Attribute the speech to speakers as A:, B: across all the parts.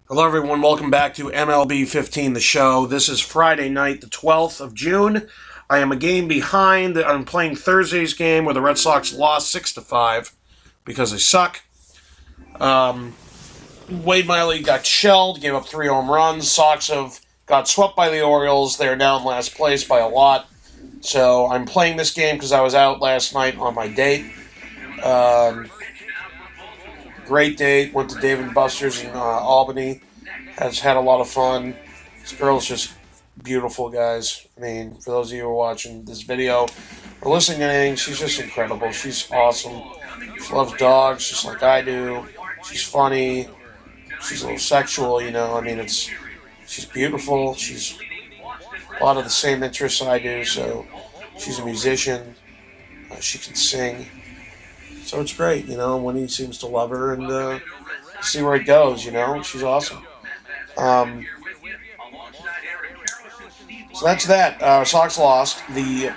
A: Hello, everyone. Welcome back to MLB 15, the show. This is Friday night, the 12th of June. I am a game behind. I'm playing Thursday's game where the Red Sox lost 6-5 because they suck. Wade Miley got shelled, gave up 3 home runs. Sox have got swept by the Orioles. They're now in last place by a lot. So I'm playing this game because I was out last night on my date. Great date. Went to Dave & Buster's in Albany. Has had a lot of fun. This girl's just beautiful, guys. I mean, for those of you who are watching this video or listening to anything, she's just incredible. She's awesome. She loves dogs just like I do. She's funny. She's a little sexual, you know. I mean, she's beautiful. She's a lot of the same interests I do. So she's a musician. She can sing. So it's great, you know. Winnie seems to love her, and see where it goes, you know. She's awesome. So that's that. Sox lost. The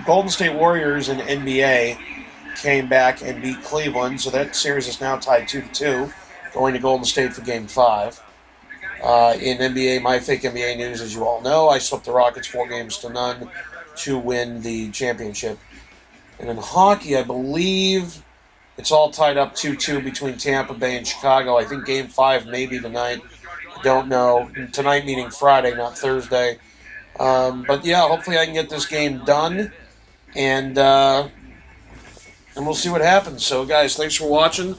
A: Golden State Warriors in NBA came back and beat Cleveland, so that series is now tied 2-2, going to Golden State for Game 5. In NBA, my fake NBA news, as you all know, I swept the Rockets 4-0 to win the championship. And in hockey, I believe it's all tied up 2-2 between Tampa Bay and Chicago. I think Game 5 may be tonight. I don't know. Tonight meaning Friday, not Thursday. But yeah, hopefully I can get this game done, and we'll see what happens. So, guys, thanks for watching.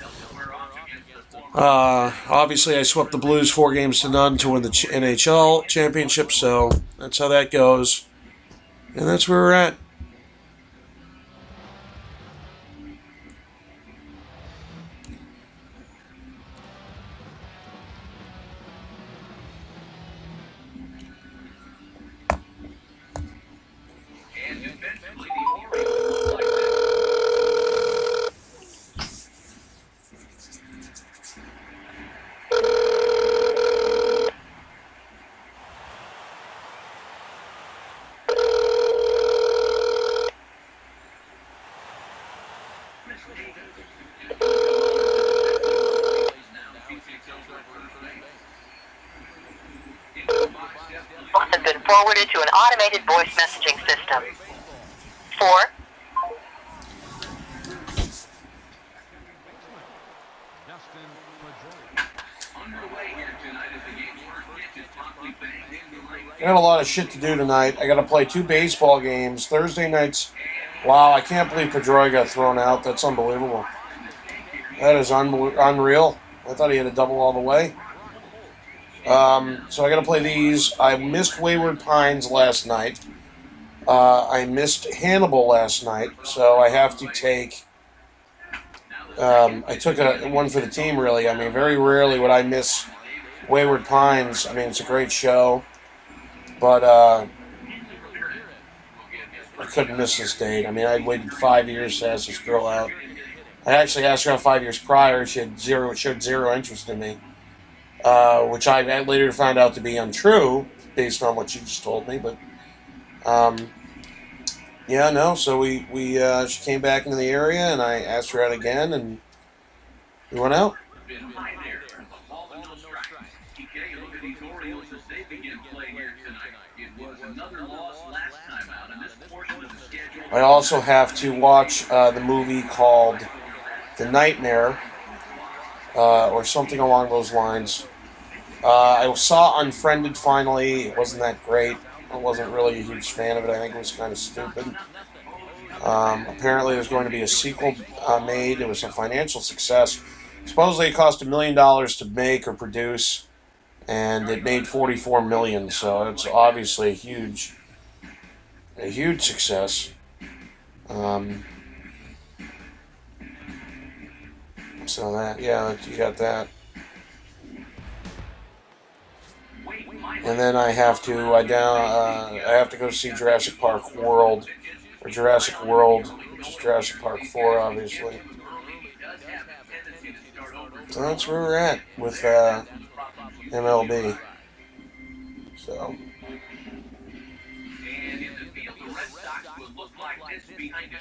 A: Obviously, I swept the Blues 4-0 to win the NHL championship, so that's how that goes. And that's where we're at.
B: Has been forwarded to an automated voice messaging system. 4.
A: I got a lot of shit to do tonight. I got to play 2 baseball games. Thursday nights. Wow, I can't believe Pedroia got thrown out. That's unbelievable. That is unreal. I thought he had a double all the way. So I got to play these. I missed Wayward Pines last night. I missed Hannibal last night, so I have to take. I took one for the team, really. I mean, very rarely would I miss Wayward Pines. I mean, it's a great show, but I couldn't miss this date. I mean, I waited 5 years to ask this girl out. I actually asked her out 5 years prior. She showed zero interest in me. Which I later found out to be untrue, based on what she just told me. But yeah, no. So she came back into the area, and I asked her out again, and we went out. I also have to watch the movie called The Nightmare, or something along those lines. I saw Unfriended finally. It wasn't that great. I wasn't really a huge fan of it. I think it was kind of stupid. Apparently there's going to be a sequel made. It was a financial success. Supposedly it cost $1 million to make or produce, and it made $44 million. So it's obviously a huge success. So that, yeah, you got that. And then I have to go see Jurassic Park World, or Jurassic World, which is Jurassic Park 4, obviously. So that's where we're at with MLB. So. And in the field, the Red Sox will look like this behind it.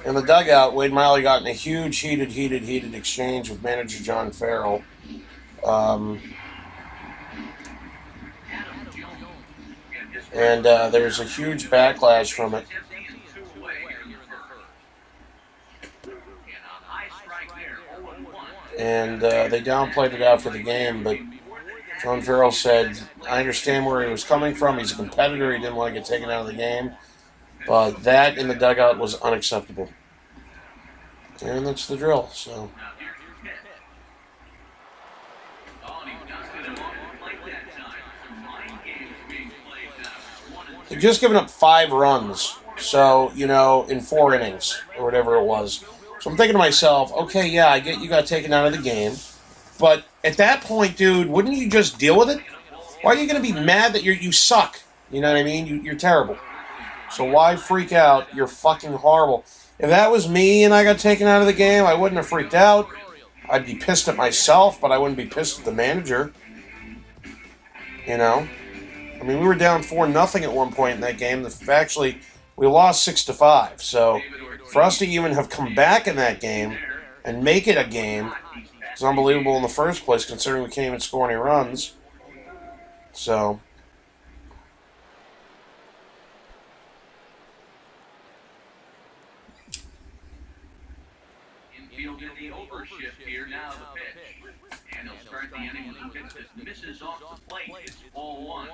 A: In the dugout, Wade Miley got in a huge heated exchange with manager John Farrell. And there was a huge backlash from it. And they downplayed it after the game, but John Farrell said, I understand where he was coming from. He's a competitor. He didn't want to get taken out of the game. But that in the dugout was unacceptable. And that's the drill, so. They've just given up 5 runs, so, you know, in 4 innings, or whatever it was. So I'm thinking to myself, okay, yeah, I get you got taken out of the game, but at that point, dude, wouldn't you just deal with it? Why are you going to be mad that you suck? You know what I mean? You're terrible. So why freak out? You're fucking horrible. If that was me and I got taken out of the game, I wouldn't have freaked out. I'd be pissed at myself, but I wouldn't be pissed at the manager. You know? I mean, we were down 4-0 at one point in that game. Actually, we lost 6-5. So for us to even have come back in that game and make it a game is unbelievable in the first place, considering we can't even score any runs. So.
C: Infield in the overshift here, now the pitch. And he'll start the inning with a pitch that misses off the plate. It's 0-1.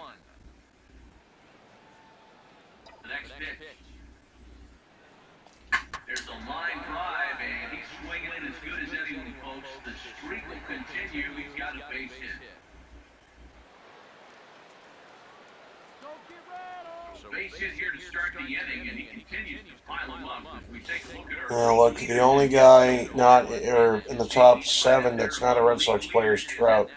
C: The next pitch. There's a line drive, and he's swinging it as good as anyone, folks. The streak will continue. He's got a base hit. Base hit here to start the inning, and he continues to pile them up. If we take a look at our
A: Look, the only guy not in the top 7 that's not a Red Sox player is Trout.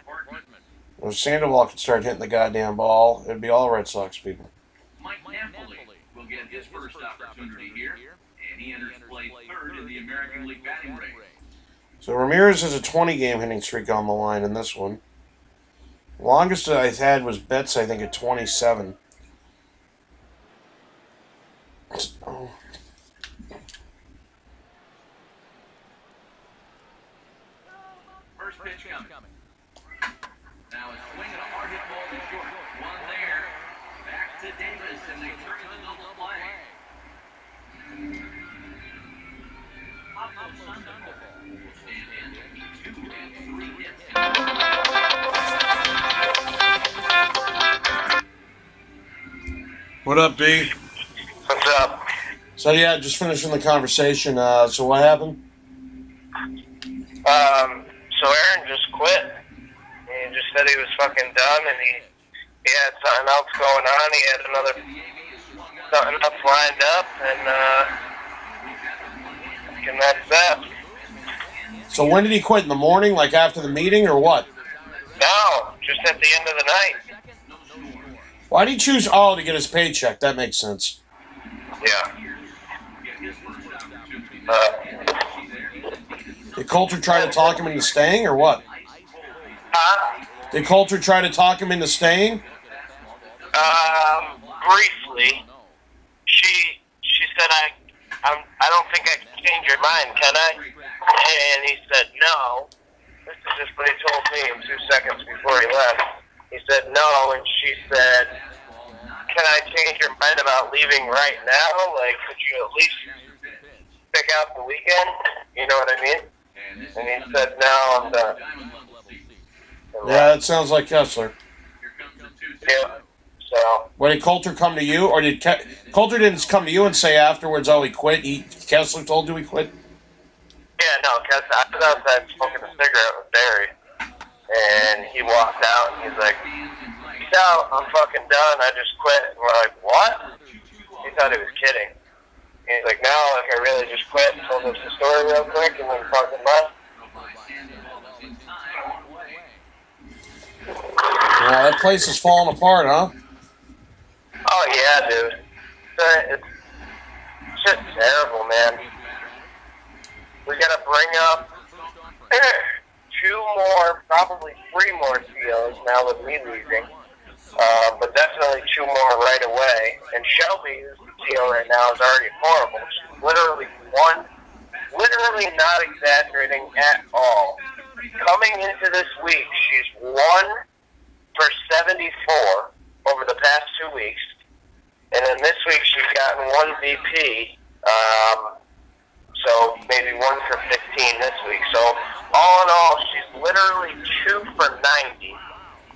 A: If Sandoval could start hitting the goddamn ball, it'd be all Red Sox people.
C: Mike Napoli will get his first opportunity here, and he enters play 3rd in the American League batting race.
A: So Ramirez has a 20-game hitting streak on the line in this one. Longest I've had was Betts, I think, at 27. Oh.
C: First pitch coming. Now a swing and a hard hit ball to short. One there. Back to Davis, and they turn the double play. Pablo Sandoval will stand in. 2 and 3 hits.
A: What up, B?
D: What's up?
A: So yeah, just finishing the conversation. So what happened?
D: So Aaron just quit. He just said he was fucking done, and he had something else going on. He had something else lined up, and that's that.
A: So when did he quit? In the morning, like after the meeting, or what?
D: No, just at the end of the night.
A: Why did he choose to get his paycheck? That makes sense.
D: Yeah.
A: Did Coulter try to talk him into staying, or what? Did Coulter try to talk him into staying?
D: Briefly. She said I'm don't think I can change your mind, can I? And he said, no. This is just what he told me 2 seconds before he left. He said, no, and she said, can I change your mind about leaving right now? Like, could you at least pick out the weekend? You know what I mean? And he said, no, I'm done.
A: Yeah, that sounds like Kessler.
D: Yeah. So.
A: Well, did Coulter come to you, or did Coulter didn't come to you and say afterwards, "Oh, he quit"? Kessler told you he quit.
D: Yeah, no, Kessler. I was outside smoking a cigarette with Barry, and he walked out and he's like, "Peace out, I'm fucking done. I just quit." And we're like, "What?" He thought he was kidding. And he's like, "No, like I really just quit." And told us the story real quick, and then fucking left.
A: Yeah, that place is falling apart, huh?
D: Oh yeah, dude. It's just terrible, man. We gotta bring up 2 more, probably 3 more COs now with me leaving. But definitely 2 more right away. And Shelby, who's the CO right now, is already horrible. She's literally not exaggerating at all. Coming into this week, she's 1 for 74 over the past 2 weeks. And then this week she's gotten 1 VP. So maybe 1 for 15 this week. So all in all, she's literally 2 for 90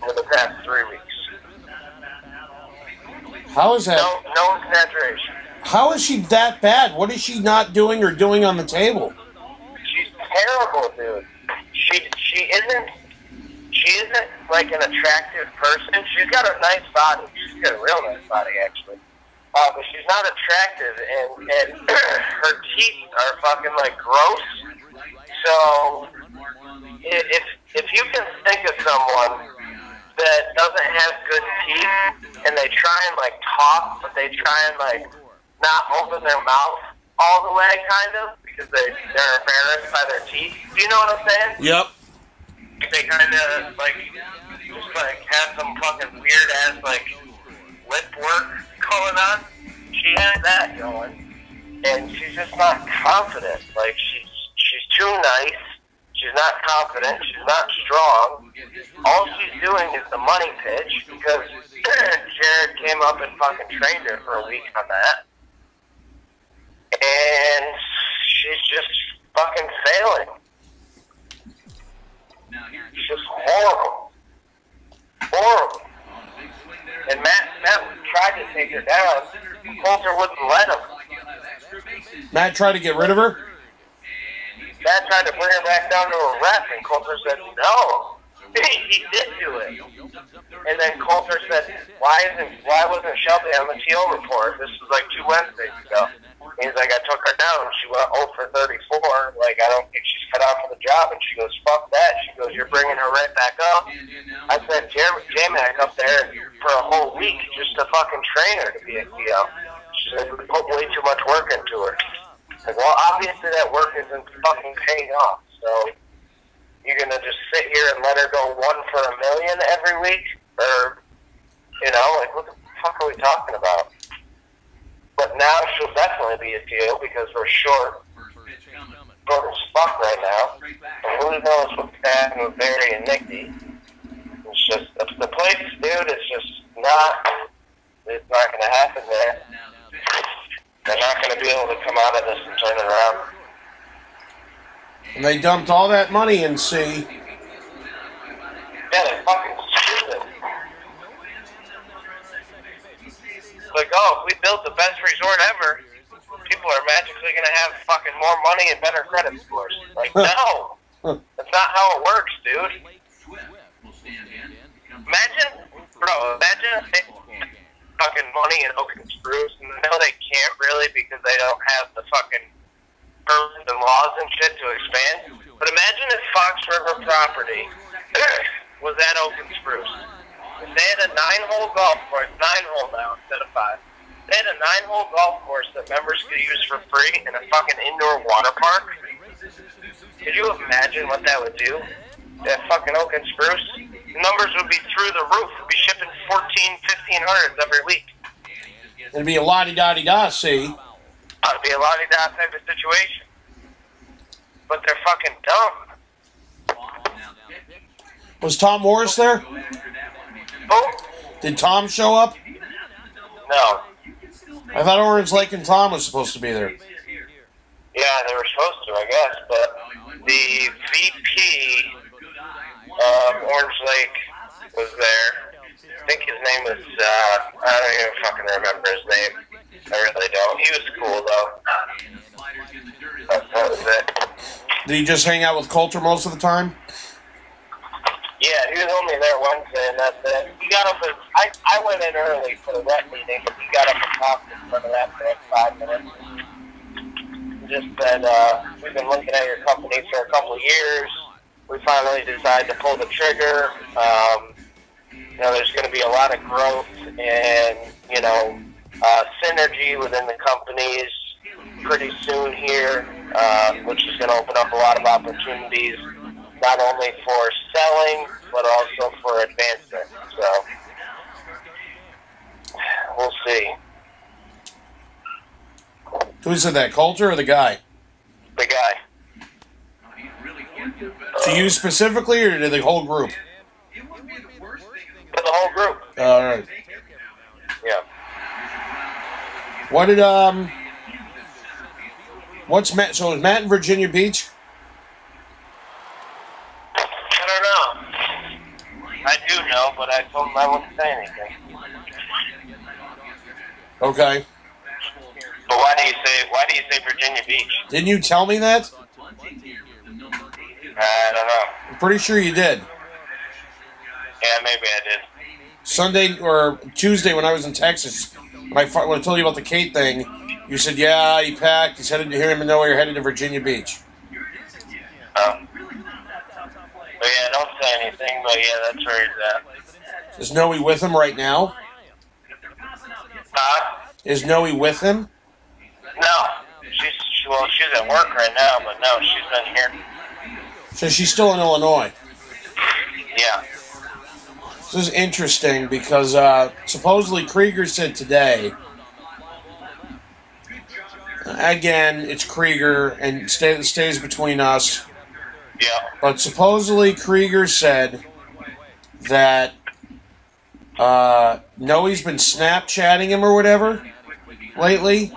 D: over the past 3 weeks.
A: How is that?
D: No exaggeration.
A: How is she that bad? What is she not doing or doing on the table?
D: She's terrible, dude. She isn't like an attractive person. She's got a nice body. She's got a real nice body, actually. But she's not attractive, and her teeth are fucking like gross. So if you can think of someone that doesn't have good teeth, and they try and like talk, but they try and like not open their mouth all the way, kind of, because they're embarrassed by their teeth. Do you know what I'm saying?
A: Yep.
D: They kind of like just like have some fucking weird ass like lip work going on. She has that going, and she's just not confident. Like she's too nice. She's not confident. She's not strong. All she's doing is the money pitch because Jared came up and fucking trained her for a week on that, and she's just fucking failing. It's just horrible. Horrible. And Matt tried to take her down. Coulter wouldn't let him.
A: Matt tried to get rid of her?
D: Matt tried to bring her back down to a rep, and Coulter said no. He did do it. And then Coulter said, why wasn't Shelby on the TO report? This was like 2 Wednesdays ago. He's like, I took her down. She went 0 for 34. Like, I don't think she's cut out for the job. And she goes, fuck that. She goes, you're bringing her right back up. I said, J-Mac up there for a whole week just to fucking train her to be a TO. She said, we put way too much work into her. Like, well, obviously that work isn't fucking paying off. So you're going to just sit here and let her go 1 for $1 million every week? Or, you know, like, what the fuck are we talking about? But now she'll definitely be a TO because we're short as fuck right now. And who knows what's happening with Barry and Nicky. It's just, the place, dude, it's just not going to happen there. They're not going to be able to come out of this and turn it around.
A: And they dumped all that money in C.
D: Yeah, they're fucking stupid. Like, oh, if we built the best resort ever, people are magically going to have fucking more money and better credit scores. Like, no. That's not how it works, dude. Imagine if they fucking money in Oakland Spruce, and I know they can't really because they don't have the fucking permits and laws and shit to expand. But imagine if Fox River property was at Oakland Spruce. If they had a 9-hole golf course, 9-hole now instead of 5. They had a 9-hole golf course that members could use for free and a fucking indoor water park. Could you imagine what that would do? That fucking Oakland Spruce? The numbers would be through the roof. We'd be shipping 1,1500s every week.
A: It'd be a la-di-da-di-da, see?
D: A it'd be a la-di-da type of situation. But they're fucking dumb.
A: Was Tom Morris there?
D: Who?
A: Did Tom show up?
D: No.
A: I thought Orange Lake and Tom was supposed to be there.
D: Yeah, they were supposed to, I guess, but the VP of Orange Lake was there. I think his name was, I don't even fucking remember his name. I really don't. He was cool, though. That was it.
A: Did he just hang out with Coulter most of the time?
D: Yeah, he was only there Wednesday, and that's it. He got up at, I went in early for the rep meeting, but he got up and talked in front of that for like 5 minutes. Just said, we've been looking at your company for a couple of years. We finally decided to pull the trigger. You know, there's going to be a lot of growth and, you know, synergy within the companies pretty soon here, which is going to open up a lot of opportunities, not only for selling, but also for advancement. So, we'll see.
A: Who said that, Coulter or the guy?
D: The guy.
A: To you specifically, or to the whole group?
D: For the whole group.
A: All right.
D: Yeah.
A: What did What's Matt? So is Matt in Virginia Beach?
D: I don't know. I do know, but I told him I wouldn't say anything.
A: Okay.
D: But why do you say Virginia Beach?
A: Didn't you tell me that?
D: I don't know.
A: I'm pretty sure you did.
D: Yeah, maybe I did.
A: Sunday or Tuesday when I was in Texas, when I told you about the Kate thing, you said, yeah, he packed. He's headed to hear him and know you're headed to Virginia Beach.
D: Oh. But yeah, don't say anything, but yeah, that's where he's at.
A: Is Noe with him right now?
D: Huh?
A: Is Noe with him?
D: No. She's at work right now, but no, she's been here.
A: So she's still in Illinois.
D: Yeah.
A: This is interesting because supposedly Krieger said today, again, it's Krieger and stays between us,
D: Yeah.
A: but supposedly Krieger said that Noe's been Snapchatting him or whatever lately,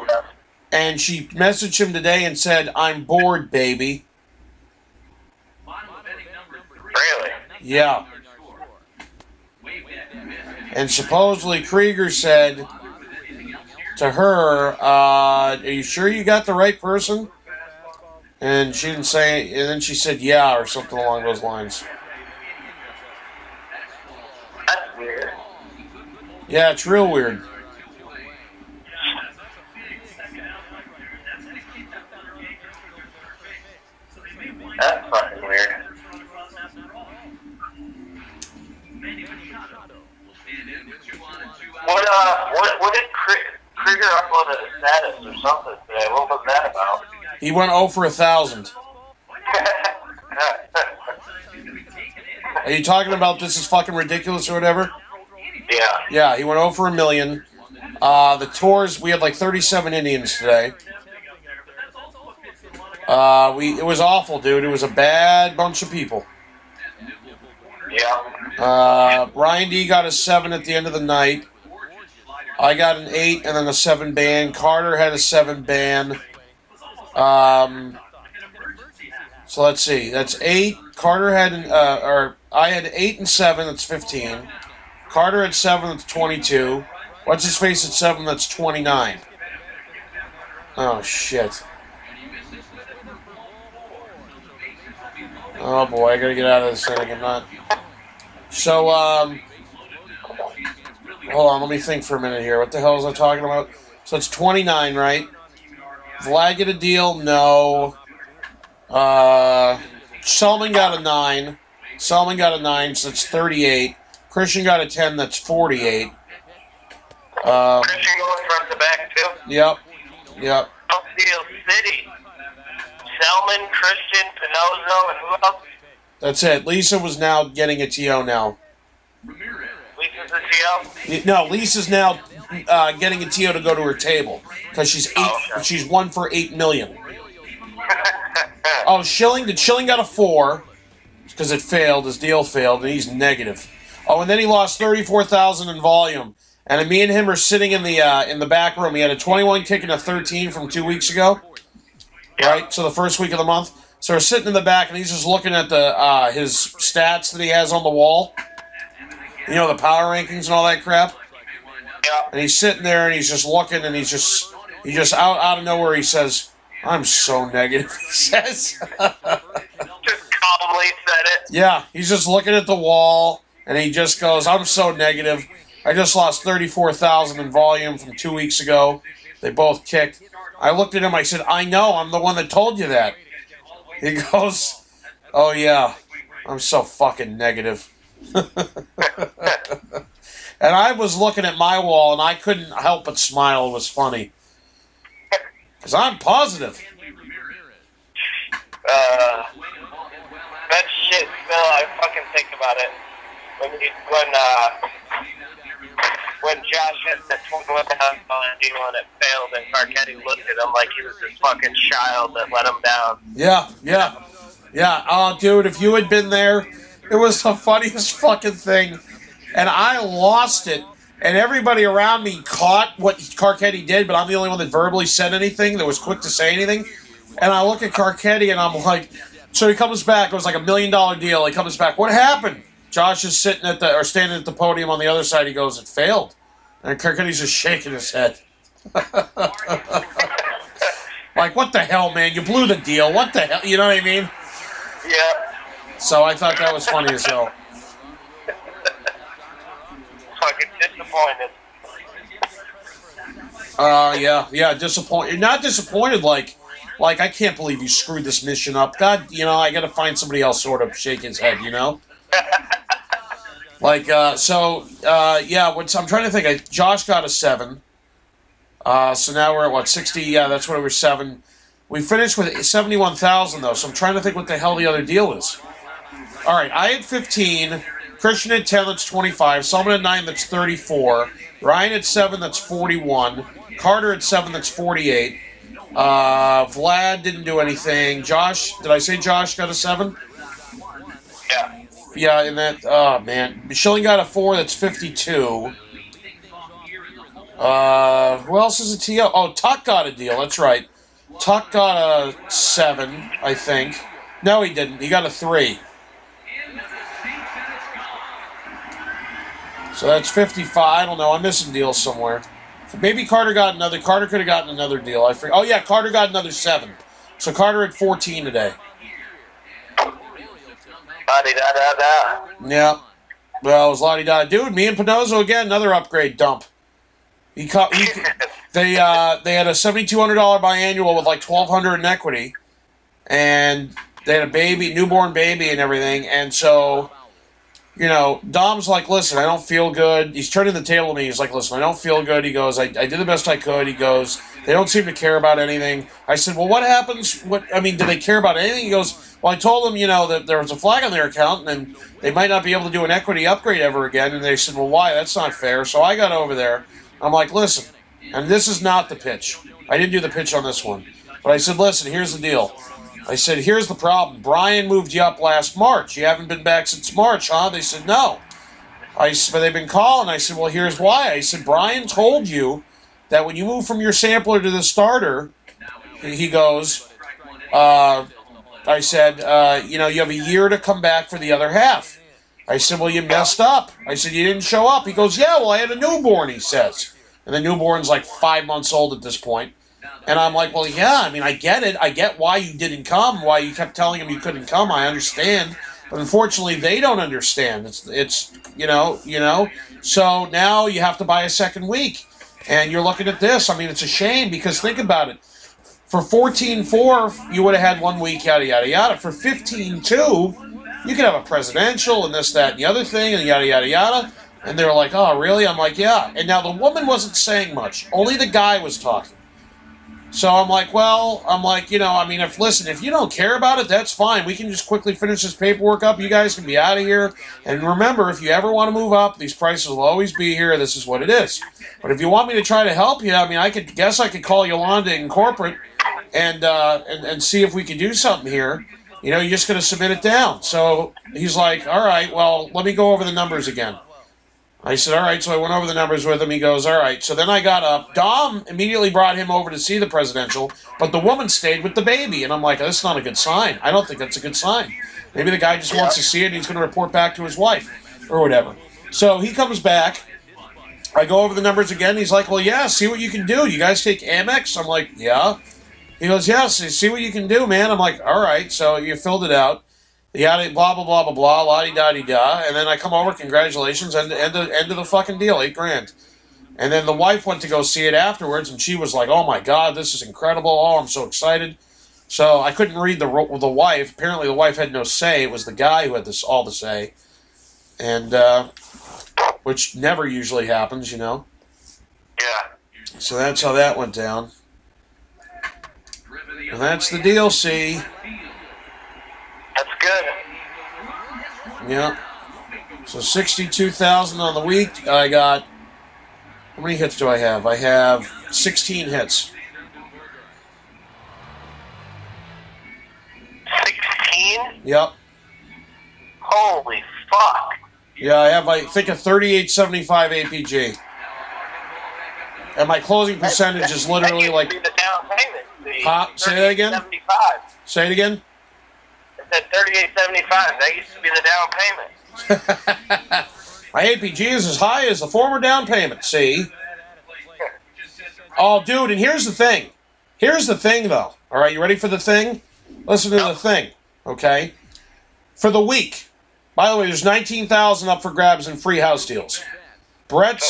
A: and she messaged him today and said, I'm bored, baby.
D: Really?
A: Yeah. And supposedly Krieger said to her, are you sure you got the right person? And she didn't say, and then she said, yeah, or something along those lines.
D: That's weird.
A: Yeah, it's real weird.
D: That's fucking weird. What did Krieger upload a status or something today? What was that about?
A: He went 0 for 1,000. Are you talking about this is fucking ridiculous or whatever?
D: Yeah.
A: Yeah, he went 0 for 1,000,000. The tours, we had like 37 Indians today. It was awful, dude. It was a bad bunch of people.
D: Yeah.
A: Ryan D got a 7 at the end of the night. I got an 8 and then a 7 band. Carter had a 7 band. So let's see. That's 8. Carter had I had 8 and 7. That's 15. Carter had 7. That's 22. What's his face at 7? That's 29. Oh shit. Oh boy, I gotta get out of this thing. I'm not. So hold on. Let me think for a minute here. What the hell was I talking about? So it's 29, right? Vlad get a deal? No. Selman got a 9. Selman got a 9, so that's 38. Christian got a 10, that's 48.
D: Christian going front to back too?
A: Yep. Yep.
D: Southfield City. Selman, Christian, Pinozzo, and who else?
A: That's it. Lisa was now getting a TO now.
D: Lisa's a TO?
A: No, Lisa's now getting a TO to go to her table because she's 1 for 8 million. Oh, Schilling got a 4 because it failed. His deal failed, and he's negative. Oh, and then he lost 34,000 in volume. And me and him are sitting in the back room. He had a 21 kick and a 13 from 2 weeks ago, right? So the first week of the month. So we're sitting in the back, and he's just looking at his stats that he has on the wall. You know, the power rankings and all that crap.
D: Yeah.
A: And he's sitting there, and he's just looking, and he just out of nowhere, he says, "I'm so negative," he says.
D: Just calmly said it.
A: Yeah, he's just looking at the wall, and he just goes, "I'm so negative. I just lost 34,000 in volume from 2 weeks ago. They both kicked." I looked at him, I said, "I know, I'm the one that told you that." He goes, "Oh, yeah, I'm so fucking negative." And I was looking at my wall, and I couldn't help but smile. It was funny. Because I'm positive.
D: That shit, still, I fucking think about it. When Josh hit the 21 deal and it failed, and Carcetti looked at him like he was this fucking child that let him down.
A: Yeah. Oh, dude, if you had been there, it was the funniest fucking thing. And I lost it. And everybody around me caught what Carcetti did, but I'm the only one that verbally said anything, that was quick to say anything. And I look at Carcetti, and I'm like, so he comes back. It was like $1 million deal. He comes back. What happened? Josh is standing at the podium on the other side. He goes, "It failed." And Carcetti's just shaking his head. Like, what the hell, man? You blew the deal. What the hell? You know what I mean?
D: Yeah.
A: So I thought that was funny as hell.
D: Fucking disappointed.
A: Yeah, disappointed. Not disappointed like I can't believe you screwed this mission up. God, I got to find somebody else sort of shake his head, Like, I'm trying to think. Josh got a 7. So now we're at, what, 60? Yeah, that's what we were, 7. We finished with 71,000, though, so I'm trying to think what the hell the other deal is. All right, I had 15. Christian at 10, that's 25. Solomon at 9, that's 34. Ryan at 7, that's 41. Carter at 7, that's 48. Vlad didn't do anything. Josh, did I say Josh got a 7?
D: Yeah.
A: Yeah, and that, oh, man. Schilling got a 4, that's 52. Who else is a TO? Oh, Tuck got a deal, that's right. Tuck got a 7, I think. No, he didn't. He got a 3. So that's 55. I don't know. I'm missing deals somewhere. Maybe Carter got another. Carter could have gotten another deal. I forget. Oh, yeah, Carter got another 7. So Carter at 14 today.
D: La-di-da-da-da.
A: Yeah. Well, it was la-di-da. Dude, me and Pinozo again, another upgrade dump. They had a $7,200 biannual with like $1,200 in equity, and they had a newborn baby and everything, and so, Dom's like, "Listen, I don't feel good." He's turning the table to me. He's like, "Listen, I don't feel good." He goes, I did the best I could. He goes, "They don't seem to care about anything." I said, "Well, what happens? Do they care about anything?" He goes, "Well, I told them, that there was a flag on their account, and they might not be able to do an equity upgrade ever again." And they said, "Well, why? That's not fair." So I got over there. I'm like, "Listen," and this is not the pitch. I didn't do the pitch on this one. But I said, "Listen, here's the deal." I said, "Here's the problem. Brian moved you up last March. You haven't been back since March, huh?" They said, "No." But they've been calling. I said, "Well, here's why." I said, "Brian told you that when you move from your sampler to the starter," he goes, I said, you have a year to come back for the other half. I said, "Well, you messed up." I said, "You didn't show up." He goes, "Yeah, well, I had a newborn," he says. And the newborn's like 5 months old at this point. And I'm like, "Well, yeah, I get it. I get why you didn't come, why you kept telling him you couldn't come. I understand." But unfortunately, they don't understand. It's So now you have to buy a second week. And you're looking at this. It's a shame because think about it. For 14-4, you would have had 1 week, yada, yada, yada. For 15-2, you could have a presidential and this, that, and the other thing, and yada, yada, yada. And they were like, "Oh, really?" I'm like, "Yeah." And now the woman wasn't saying much. Only the guy was talking. So I'm like, well, you know, I mean, if you don't care about it, that's fine. We can just quickly finish this paperwork up. You guys can be out of here. And remember, if you ever want to move up, these prices will always be here. This is what it is. But if you want me to try to help you, I mean, I could call Yolanda in corporate and see if we could do something here. You know, you're just going to submit it down. So he's like, all right, well, let me go over the numbers again. I said, all right, so I went over the numbers with him. He goes, all right. So then I got up. Dom immediately brought him over to see the presidential, but the woman stayed with the baby. And I'm like, that's not a good sign. I don't think that's a good sign. Maybe the guy just wants to see it and he's going to report back to his wife or whatever. So he comes back. I go over the numbers again. He's like, well, yeah, see what you can do. You guys take Amex? I'm like, yeah. He goes, yes, see what you can do, man. I'm like, all right. So you filled it out. Yada, blah, blah, blah, blah, blah, la-di-da-di-da. And then I come over, congratulations, end of the fucking deal, $8,000. And then the wife went to go see it afterwards, and she was like, oh, my God, this is incredible. Oh, I'm so excited. So I couldn't read the wife. Apparently the wife had no say. It was the guy who had all the say. And, which never usually happens, you know.
D: Yeah.
A: So that's how that went down. And that's the deal, see.
D: That's good.
A: Yeah. So 62,000 on the week. I got, how many hits do I have? I have 16 hits.
D: 16?
A: Yep.
D: Holy fuck.
A: Yeah, I have, I think, a 38.75 APG. And my closing percentage is literally like...
D: That used to be the down payment.
A: Say that again?
D: 75.
A: Say it again?
D: It said 38.75. That used to be the down payment.
A: My APG is as high as the former down payment, see? Oh, dude, and here's the thing. Here's the thing, though. All right, you ready for the thing? Listen to the thing, okay? For the week. By the way, there's 19,000 up for grabs in free house deals. Brett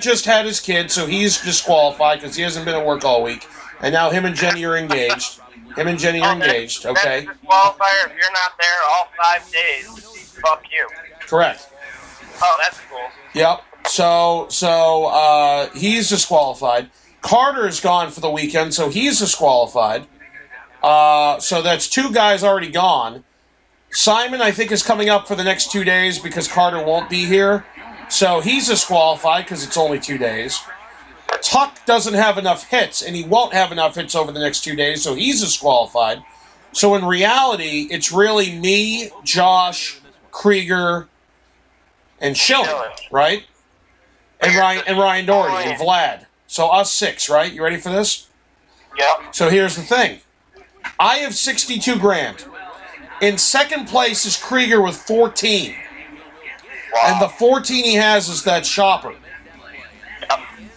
A: just had his kid, so he's disqualified because he hasn't been at work all week. And now him and Jenny are engaged. Him and Jenny are engaged, okay?
D: That's disqualifier. If you're not there all 5 days, fuck you.
A: Correct.
D: Oh, that's cool.
A: Yep. So he's disqualified. Carter's gone for the weekend, so he's disqualified. So that's 2 guys already gone. Simon, I think, is coming up for the next 2 days because Carter won't be here. So he's disqualified because it's only 2 days. Tuck doesn't have enough hits, and he won't have enough hits over the next 2 days, so he's disqualified. So in reality, it's really me, Josh, Krieger, and Schilling, right? And Ryan Doherty and Vlad. So us 6, right? You ready for this?
D: Yep.
A: So here's the thing. I have 62 grand. In second place is Krieger with 14.
D: Wow.
A: And the 14 he has is that shopper.
D: Yep.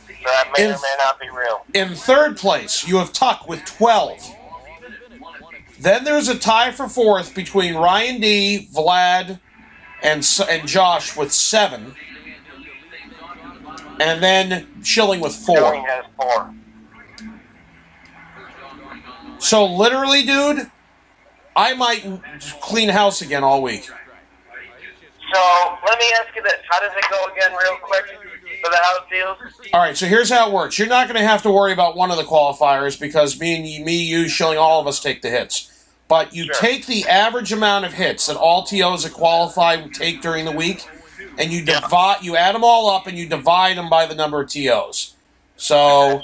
D: So that may or may not be real.
A: In third place, you have Tuck with 12. Then there's a tie for fourth between Ryan D, Vlad, and Josh with 7. And then Schilling with 4.
D: Schilling has 4.
A: So literally, dude, I might clean house again all week.
D: So let me ask you this: how does it go again, real quick, for the house deals?
A: All right, so here's how it works. You're not going to have to worry about one of the qualifiers because you, Schilling, all of us take the hits. But you take the average amount of hits that all TOs that qualify take during the week, and you add them all up and you divide them by the number of TOs. So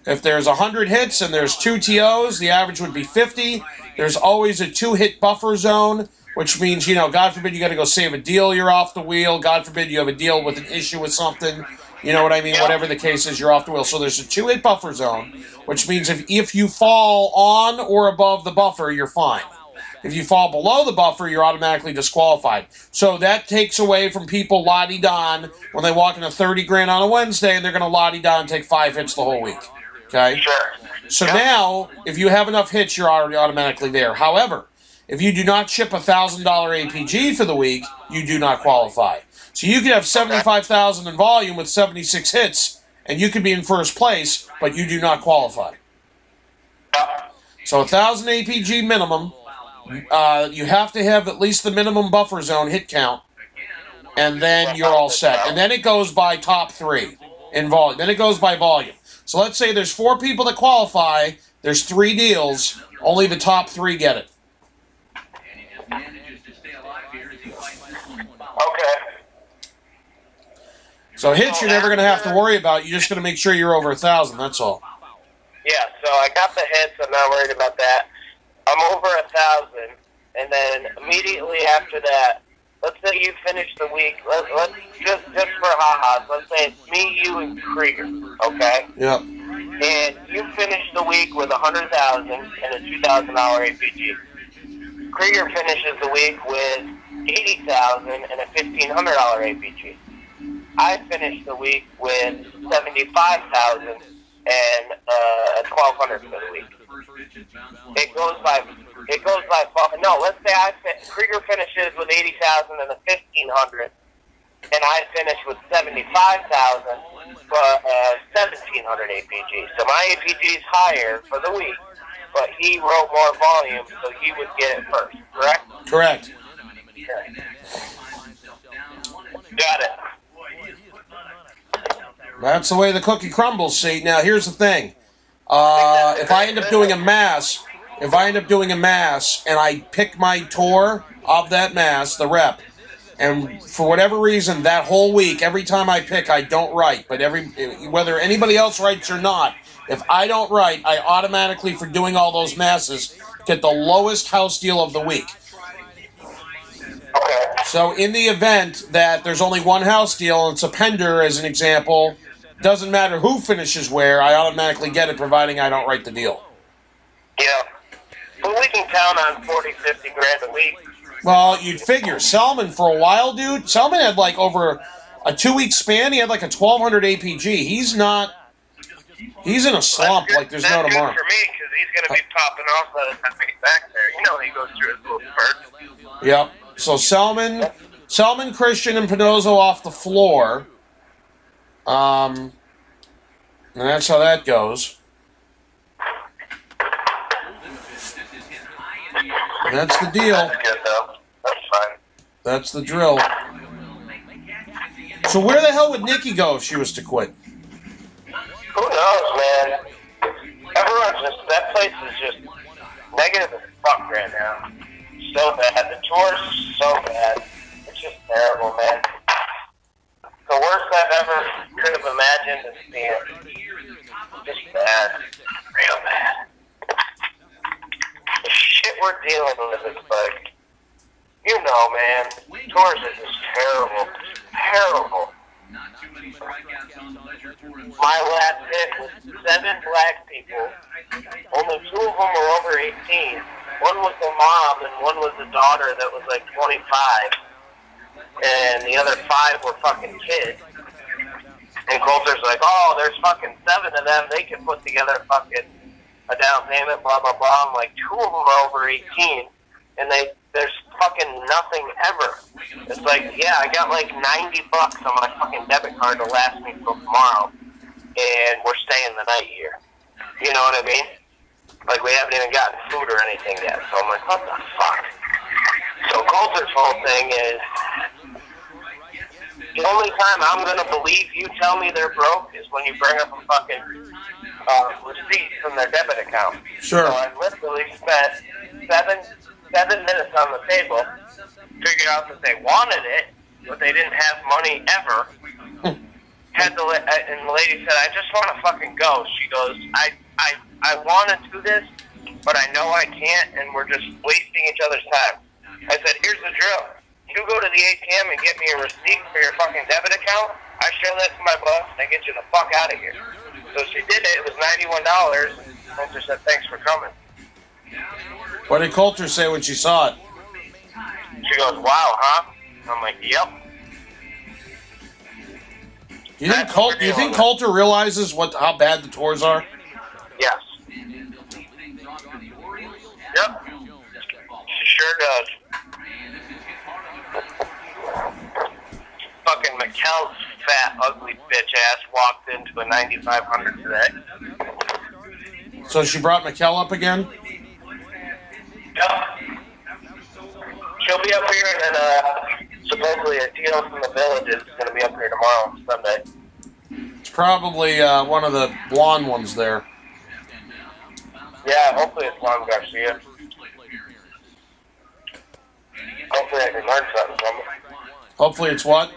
A: if there's 100 hits and there's 2 TOs, the average would be 50. There's always a 2-hit buffer zone, which means, you know, God forbid you got to go save a deal, you're off the wheel. God forbid you have a deal with an issue with something. You know what I mean? Whatever the case is, you're off the wheel. So there's a 2-hit buffer zone, which means if you fall on or above the buffer, you're fine. If you fall below the buffer, you're automatically disqualified. So that takes away from people la-di-don when they walk into 30 grand on a Wednesday and they're going to la-di-don and take 5 hits the whole week. Okay?
D: Sure.
A: So now, if you have enough hits, you're already automatically there. However, if you do not ship $1,000 APG for the week, you do not qualify. So you could have 75,000 in volume with 76 hits, and you could be in first place, but you do not qualify. So 1,000 APG minimum. You have to have at least the minimum buffer zone hit count, and then you're all set. And then it goes by top 3 in volume. Then it goes by volume. So let's say there's 4 people that qualify, There's 3 deals. Only the top 3 get it.
D: Okay.
A: So hits you're never going to have to worry about. You're just going to make sure you're over 1,000. That's all.
D: Yeah, so I got the hits. I'm not worried about that. I'm over 1,000, and then immediately after that, let's say you finish the week. Let's just for ha-has. Let's say it's me, you, and Krieger. Okay.
A: Yep.
D: And you finish the week with 100,000 and a $2,000 APG. Krieger finishes the week with 80,000 and a $1,500 APG. I finished the week with 75,000 and $1,200 for the week. It goes by. No, let's say Krieger finishes with 80,000 and a 1,500, and I finish with 75,000 but 1,700 APG. So my APG is higher for the week, but he wrote more volume, so he would get it first. Correct?
A: Correct.
D: Okay. Got it.
A: That's the way the cookie crumbles, see. Now, here's the thing. If I end up doing a mass, and I pick my tour of that mass, the rep, and for whatever reason, that whole week, every time I pick, I don't write. But whether anybody else writes or not, if I don't write, I automatically, for doing all those masses, get the lowest house deal of the week.
D: Okay.
A: So in the event that there's only one house deal, and it's a pender as an example, doesn't matter who finishes where, I automatically get it, providing I don't write the deal.
D: Yeah. But we can count on 40, 50 grand a week.
A: Well, you'd figure. Selman, for a while, dude, Selman had like over a 2-week span, he had like a 1,200 APG. He's in a slump like there's no tomorrow.
D: That's good for me, because he's going to be popping off by the time I get back there. You know he goes through his little spurt.
A: Yep. So Selman, Christian, and Pinozo off the floor. And that's how that goes. That's the deal.
D: That's good, though. That's fine.
A: That's the drill. So where the hell would Nikki go if she was to quit?
D: Who knows, man? That place is just negative as fuck right now. So bad. The tour's so bad. It's just terrible, man. The worst I've ever could have imagined is being just bad. Real bad. The shit we're dealing with is like, you know, man, tours are just terrible. Terrible. My last hit was 7 black people. Only 2 of them were over 18. One was the mom and one was the daughter that was like 25. And the other 5 were fucking kids. And Coulter's like, oh, there's fucking 7 of them. They can put together fucking a down payment, blah, blah, blah. I'm like, 2 of them are over 18. And there's fucking nothing ever. It's like, yeah, I got like $90 on my fucking debit card to last me till tomorrow. And we're staying the night here. You know what I mean? Like, we haven't even gotten food or anything yet. So I'm like, what the fuck? So Coulter's whole thing is, the only time I'm going to believe you tell me they're broke is when you bring up a fucking receipt from their debit account.
A: Sure.
D: So I literally spent 7 minutes on the table, figured out that they wanted it, but they didn't have money ever. And the lady said, I just want to fucking go. She goes, I want to do this, but I know I can't, and we're just wasting each other's time. I said, here's the drill. You go to the ATM and get me a receipt for your fucking debit account. I show that to my boss, and I get you the fuck out of here. So she did it. It was $91. Coulter said, thanks for coming.
A: What did Coulter say when she saw it?
D: She goes, wow, huh? I'm like, yep.
A: Do you think Coulter realizes how bad the tours are?
D: Yes. Yep. She sure does. Fucking McKell's fat, ugly bitch ass walked into a 9,500 today.
A: So she brought McKell up again?
D: Yep. She'll be up here, and then supposedly a deal from the village is going to be up here tomorrow, Sunday.
A: It's probably one of the blonde ones there.
D: Yeah, hopefully it's Juan Garcia. Hopefully I can learn something from him.
A: Hopefully it's what?
D: I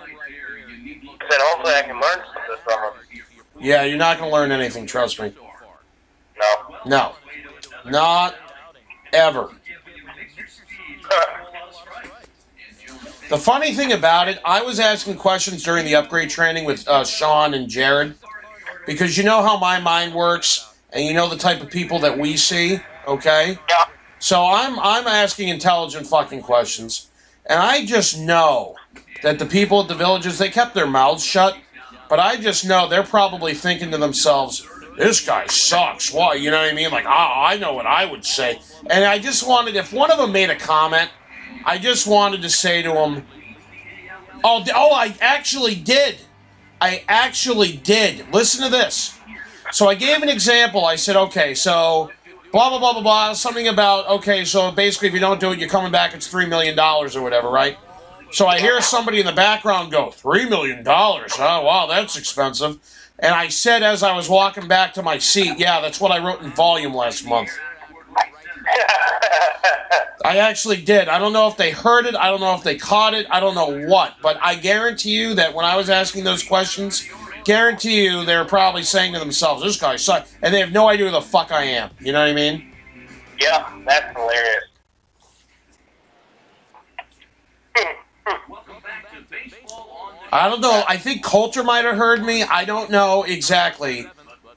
D: said hopefully I can learn something from him.
A: Yeah, you're not going to learn anything, trust me.
D: No.
A: No. Not ever. The funny thing about it, I was asking questions during the upgrade training with Sean and Jared, because you know how my mind works, and you know the type of people that we see, okay?
D: Yeah.
A: So I'm asking intelligent fucking questions, and I just know that the people at the villages, they kept their mouths shut, but I just know they're probably thinking to themselves, this guy sucks. Why? You know what I mean? Like, I know what I would say. And I just wanted, if one of them made a comment, I just wanted to say to him, I actually did. I actually did. Listen to this. So I gave an example. I said, okay, so blah, blah, blah, blah, blah, something about, okay, so basically if you don't do it, you're coming back, it's $3 million or whatever, right? So I hear somebody in the background go, $3 million? Oh, wow, that's expensive. And I said as I was walking back to my seat, yeah, that's what I wrote in volume last month. I actually did. I don't know if they heard it. I don't know if they caught it. I don't know what. But I guarantee you that when I was asking those questions, guarantee you they were probably saying to themselves, this guy sucks. And they have no idea who the fuck I am. You know what I mean?
D: Yeah, that's hilarious.
A: I don't know. I think Coulter might have heard me. I don't know exactly.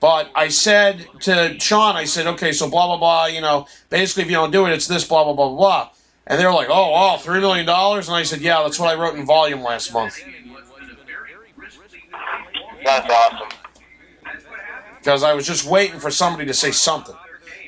A: But I said to Sean, I said, okay, so blah, blah, blah, you know, basically if you don't do it, it's this, blah, blah, blah, blah. And they were like, oh, wow, $3 million? And I said, yeah, that's what I wrote in volume last month.
D: That's awesome.
A: Because I was just waiting for somebody to say something.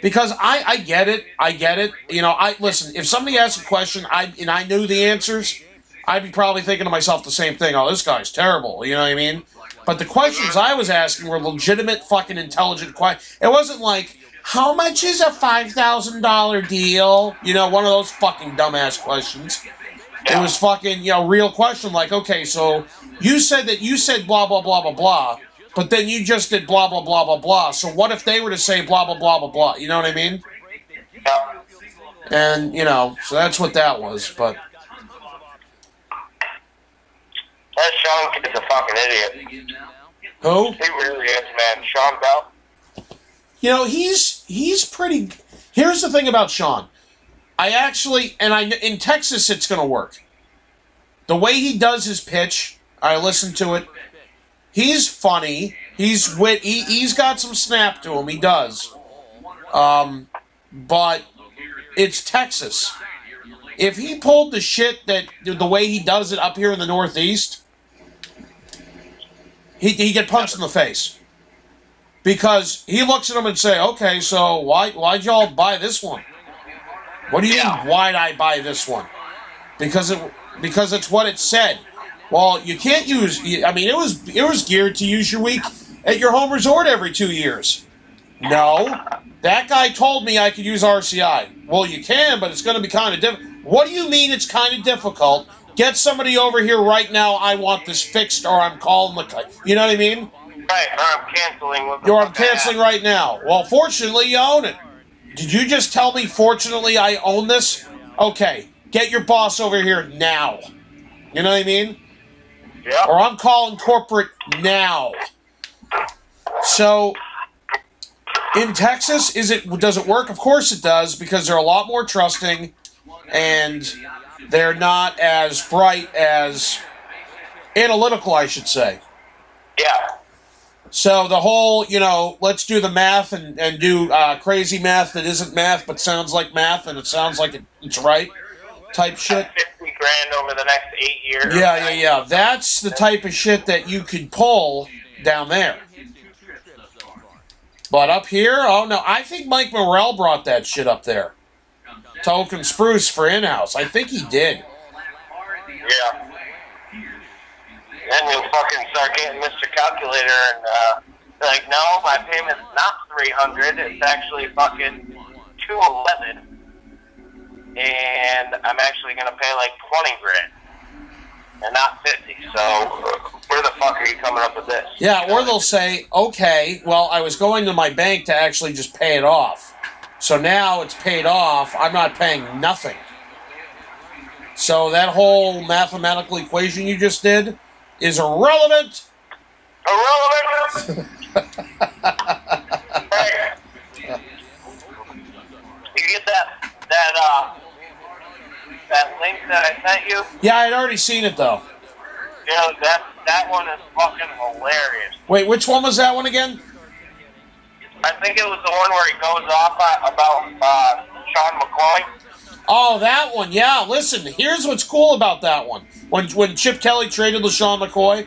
A: Because I get it. I get it. You know, listen, if somebody asks a question and I knew the answers, I'd be probably thinking to myself the same thing. Oh, this guy's terrible. You know what I mean? But the questions I was asking were legitimate fucking intelligent questions. It wasn't like, how much is a $5,000 deal? You know, one of those fucking dumbass questions. It was fucking, you know, real question like, okay, so you said blah, blah, blah, blah, blah, but then you just did blah, blah, blah, blah, blah. So what if they were to say blah, blah, blah, blah, blah? You know what I mean?
D: Yeah.
A: And, you know, so that's what that was, but...
D: That Sean kid's a fucking idiot.
A: Who?
D: He really is, man. Sean Bell.
A: You know, he's pretty... Here's the thing about Sean. In Texas, it's going to work. The way he does his pitch, I listen to it. He's funny. He's he's got some snap to him. He does. But it's Texas. If he pulled the shit the way he does it up here in the Northeast, he'd get punched in the face. Because he looks at him and say, okay, so why'd y'all buy this one? What do you mean, why'd I buy this one? Because it's what it said. Well, you can't use... I mean, it was geared to use your week at your home resort every 2 years. No. That guy told me I could use RCI. Well, you can, but it's going to be kind of difficult. What do you mean it's kind of difficult? Get somebody over here right now. I want this fixed, or I'm calling the... You know what I mean?
D: Right, or I'm canceling.
A: I'm canceling right now. Well, fortunately, you own it. Did you just tell me, fortunately, I own this? Okay, get your boss over here now. You know what I mean?
D: Yeah.
A: Or I'm calling corporate now. So, in Texas, does it work? Of course it does, because they're a lot more trusting, and they're not as bright as analytical, I should say.
D: Yeah.
A: So the whole, you know, let's do the math and do crazy math that isn't math but sounds like math and it sounds like it's right type shit.
D: 50 grand over the next 8 years.
A: Yeah. That's the type of shit that you could pull down there. But up here, oh no, I think Mike Morrell brought that shit up there. Token Spruce for in-house. I think he did.
D: Yeah. Then you'll fucking start getting Mr. Calculator and they're like, no, my payment's not $300, it's actually fucking $211. And I'm actually gonna pay like 20 grand. And not 50. So where the fuck are you coming up with this?
A: Yeah, or they'll say, okay, well, I was going to my bank to actually just pay it off. So now it's paid off. I'm not paying nothing. So that whole mathematical equation you just did is irrelevant.
D: Irrelevant. Hey, you get that link that I sent you?
A: Yeah, I'd already seen it though.
D: You know, that one is fucking hilarious.
A: Wait, which one was that one again?
D: I think it was the one where he goes off about Sean McCoy.
A: Oh, that one. Yeah, listen, here's what's cool about that one. When Chip Kelly traded LaShawn McCoy.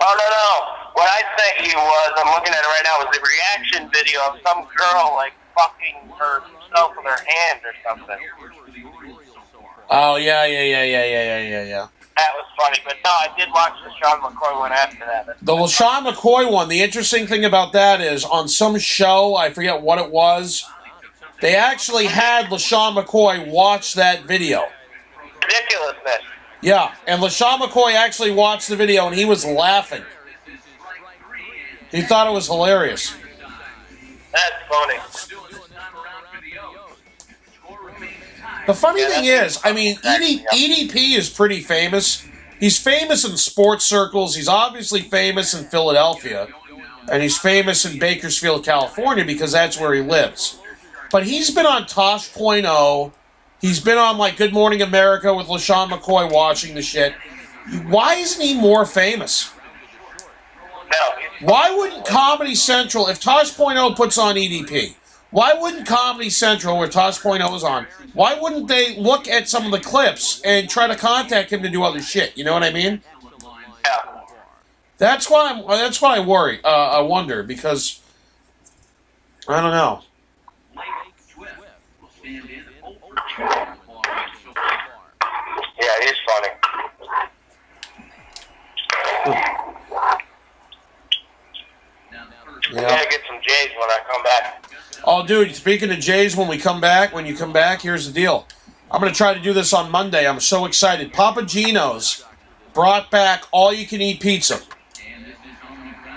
D: Oh, no. What I sent you was, I'm looking at it right now, was a reaction video of some girl, like, fucking herself with her hand or something.
A: Oh, yeah.
D: That was funny, but no, I did watch the Sean McCoy one after that.
A: The LaShawn McCoy one, the interesting thing about that is on some show, I forget what it was, they actually had LaShawn McCoy watch that video.
D: Ridiculousness.
A: Yeah, and LaShawn McCoy actually watched the video and he was laughing. He thought it was hilarious.
D: That's funny.
A: The funny thing is, I mean, EDP is pretty famous. He's famous in sports circles. He's obviously famous in Philadelphia. And he's famous in Bakersfield, California, because that's where he lives. But he's been on Tosh.0. He's been on, like, Good Morning America with LaShawn McCoy watching the shit. Why isn't he more famous? Why wouldn't Comedy Central, if Tosh.0 puts on EDP, why wouldn't Comedy Central, where Tosh.0 is on, why wouldn't they look at some of the clips and try to contact him to do other shit? You know what I mean?
D: Yeah.
A: That's why I worry. I wonder, because I don't know.
D: Yeah, he's funny.
A: Yeah.
D: I gotta get some J's when I come back.
A: Oh, dude, speaking of Jay's, when you come back, here's the deal. I'm going to try to do this on Monday. I'm so excited. Papa Gino's brought back all-you-can-eat pizza.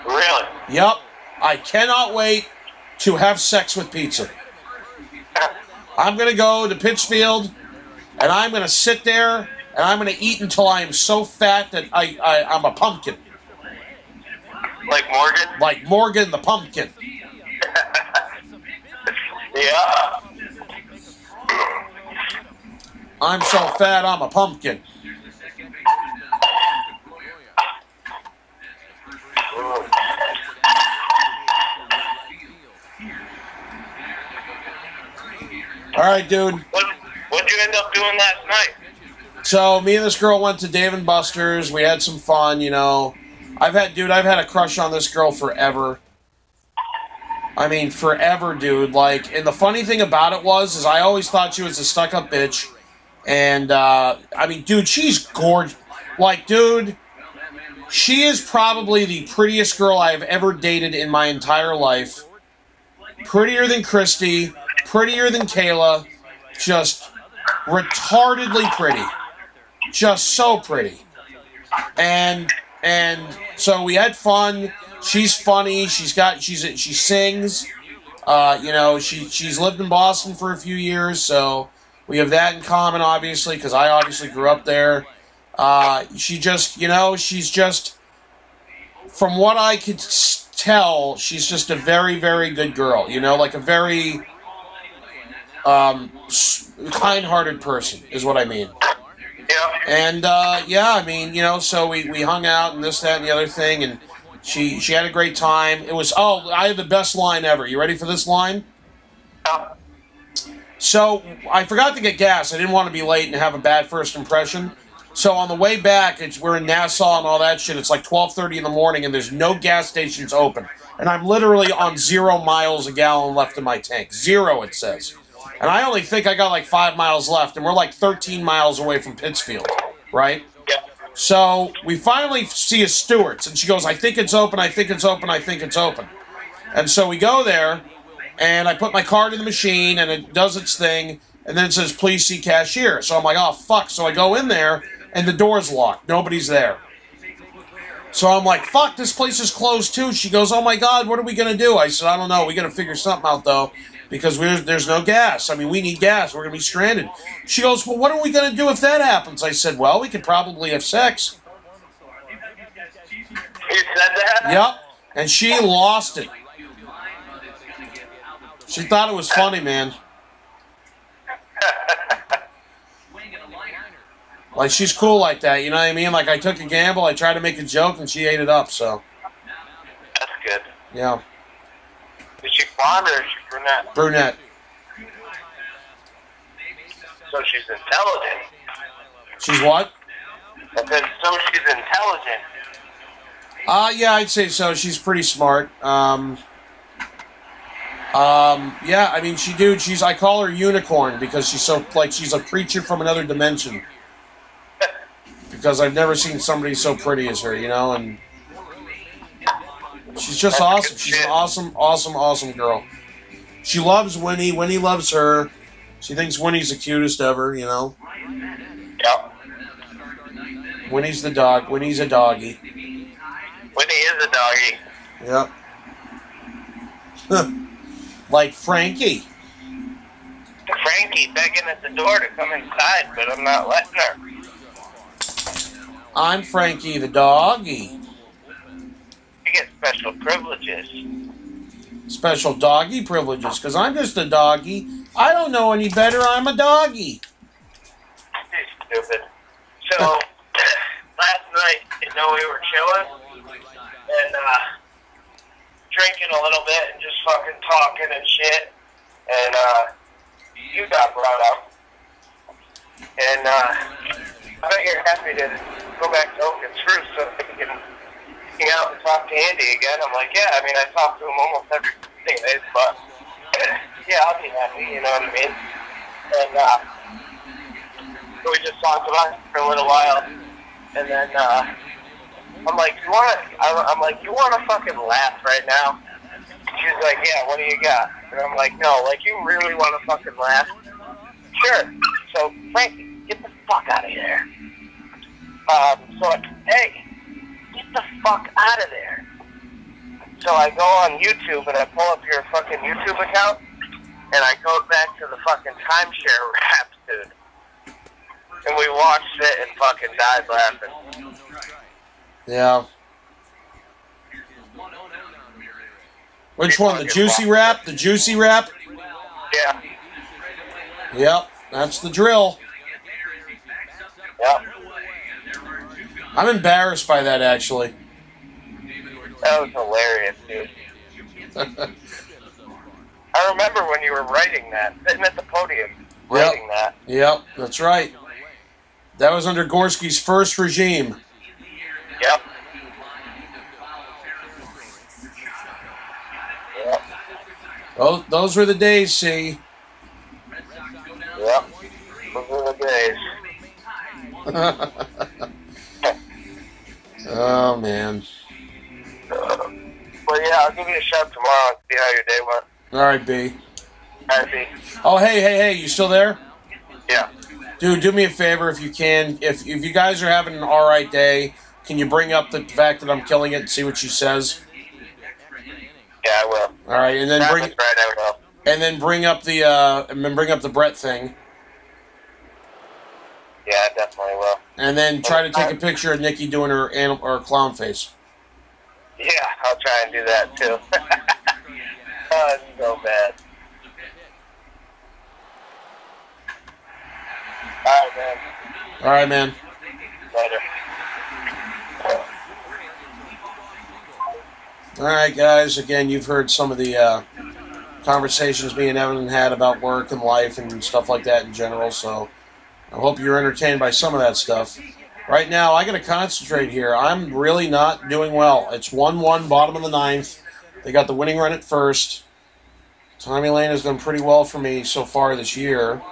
D: Really?
A: Yep. I cannot wait to have sex with pizza. I'm going to go to Pittsfield, and I'm going to sit there, and I'm going to eat until I am so fat that I'm a pumpkin.
D: Like Morgan?
A: Like Morgan the pumpkin.
D: Yeah.
A: I'm so fat, I'm a pumpkin. All right, dude.
D: What'd you end up doing last night?
A: So me and this girl went to Dave & Buster's. We had some fun, you know. I've had a crush on this girl forever. I mean, forever, dude. Like, and the funny thing about it is I always thought she was a stuck-up bitch. And, I mean, dude, she's gorgeous. Like, dude, she is probably the prettiest girl I have ever dated in my entire life. Prettier than Christy, prettier than Kayla, just retardedly pretty. Just so pretty. And so we had fun. She's funny. She sings. You know, she's lived in Boston for a few years, so we have that in common, obviously, because I obviously grew up there. She just, you know, she's just, from what I could tell, she's just a very, very good girl. You know, like a very kind-hearted person is what I mean.
D: Yeah.
A: And, yeah, I mean, you know, so we hung out and this, that, and the other thing, and she had a great time. It was, I had the best line ever. You ready for this line?
D: Yeah.
A: So, I forgot to get gas. I didn't want to be late and have a bad first impression. So, on the way back, we're in Nassau and all that shit. It's like 12:30 in the morning, and there's no gas stations open. And I'm literally on 0 miles a gallon left in my tank. 0, it says. And I only think I got like 5 miles left, and we're like 13 miles away from Pittsfield, right?
D: Yeah.
A: So, we finally see a Stewart's, and she goes, I think it's open, I think it's open, I think it's open. And so we go there, and I put my card in the machine, and it does its thing, and then it says, please see cashier. So I'm like, oh, fuck. So I go in there, and the door's locked. Nobody's there. So I'm like, fuck, this place is closed too. She goes, oh my God, what are we going to do? I said, I don't know. We got to figure something out though, because there's no gas. I mean, we need gas. We're going to be stranded. She goes, well, what are we going to do if that happens? I said, well, we could probably have sex.
D: You said that?
A: Yep. And she lost it. She thought it was funny, man. Like, she's cool like that, you know what I mean? Like, I took a gamble, I tried to make a joke, and she ate it up, so.
D: That's good.
A: Yeah.
D: Is she blonde or is she brunette?
A: Brunette.
D: So she's intelligent.
A: She's what?
D: I said, so she's intelligent.
A: Yeah, I'd say so. She's pretty smart. Yeah, I mean, I call her unicorn because she's so, like, she's a creature from another dimension. Because I've never seen somebody so pretty as her, you know, and she's just awesome. She's an awesome girl. She loves Winnie. Winnie loves her. She thinks Winnie's the cutest ever, you know.
D: Yep.
A: Winnie's the dog. Winnie's a doggy.
D: Winnie is a doggy.
A: Yep. Like Frankie.
D: Frankie begging at the door to come inside, but I'm not letting her.
A: I'm Frankie the doggy.
D: I get special privileges.
A: Special doggy privileges, because I'm just a doggy. I don't know any better. I'm a doggy.
D: Stupid. So, last night, we were chilling and drinking a little bit and just fucking talking and shit. And you got brought up. And I bet you're happy to go back to Oak and Spruce so that you can hang out and talk to Andy again. I'm like, yeah, I mean, I talk to him almost every day, but yeah, I'll be happy, you know what I mean? And so we just talked about it for a little while, and then I'm like, you want to fucking laugh right now? She's like, yeah, what do you got? And I'm like, no, like, you really want to fucking laugh? Sure. So, Frankie, get the fuck out of here. Hey, get the fuck out of there. So I go on YouTube and I pull up your fucking YouTube account and I go back to the fucking timeshare rap, dude. And we watched it and fucking died laughing.
A: Yeah. Which one? The juicy rap? The juicy rap?
D: Yeah.
A: Yep, that's the drill.
D: Yep.
A: I'm embarrassed by that, actually.
D: That was hilarious, dude. I remember when you were writing that, sitting at the podium, writing that.
A: Yep, that's right. That was under Gorski's first regime.
D: Yep. Yep.
A: Those were the days, see.
D: Yep. Those were the days.
A: Oh, man.
D: But yeah, I'll give you a shout tomorrow and see how your day went.
A: All right, B.
D: All right, B.
A: Oh, hey, you still there?
D: Yeah.
A: Dude, do me a favor if you can. If you guys are having an all right day, can you bring up the fact that I'm killing it and see what she says?
D: Yeah, I will.
A: All right, and then bring up the Brett thing.
D: Yeah, I definitely will.
A: And then try to take a picture of Nikki doing her clown face.
D: Yeah, I'll try and do that too. Oh, it's so bad.
A: All right, man.
D: Later.
A: All right, guys. Again, you've heard some of the conversations me and Evan had about work and life and stuff like that in general, so I hope you're entertained by some of that stuff. Right now, I got to concentrate here. I'm really not doing well. It's 1-1, bottom of the ninth. They got the winning run at first. Tommy Lane has done pretty well for me so far this year.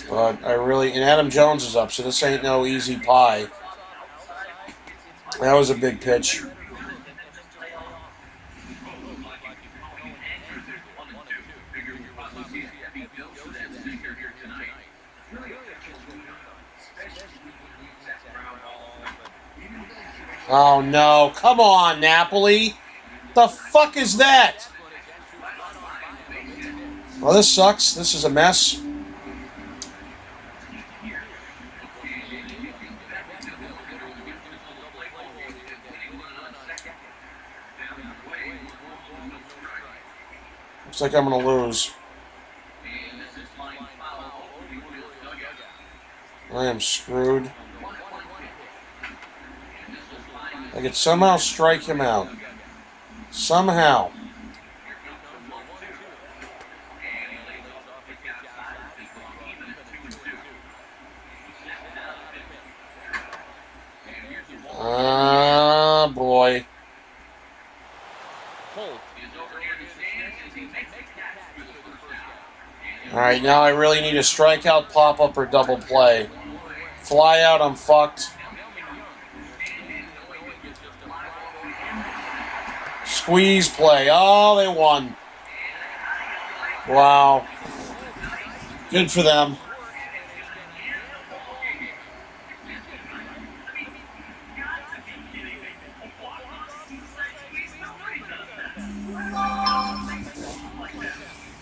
A: But and Adam Jones is up, so this ain't no easy pie. That was a big pitch. Oh, no. Come on, Napoli. The fuck is that? Well, this sucks. This is a mess. Looks like I'm going to lose. I am screwed. I could somehow strike him out. Somehow. Ah, boy. Alright, now I really need a strikeout, pop-up, or double play. Fly out, I'm fucked. Squeeze play. Oh, they won. Wow. Good for them.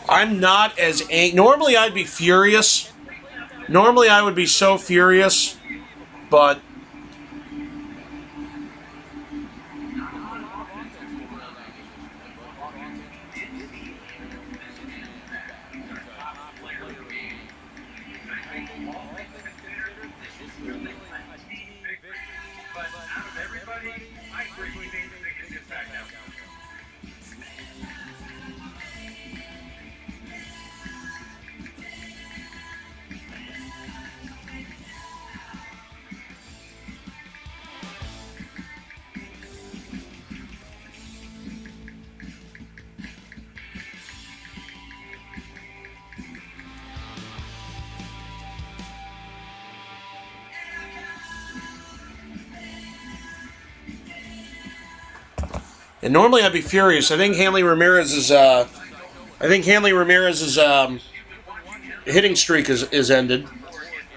A: I'm not as angry. Normally I'd be furious. Normally I would be so furious, but and normally I'd be furious. I think Hanley Ramirez's hitting streak is ended.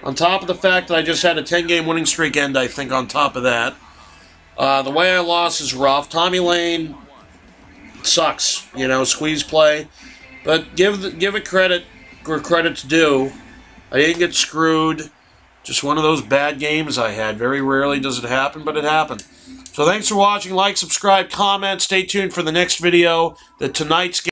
A: On top of the fact that I just had a 10-game winning streak end, I think on top of that. The way I lost is rough. Tommy Lane sucks, you know, squeeze play. But give it credit where credit's due. I didn't get screwed. Just one of those bad games I had. Very rarely does it happen, but it happened. So thanks for watching. Like, subscribe, comment. Stay tuned for the next video. Tonight's game.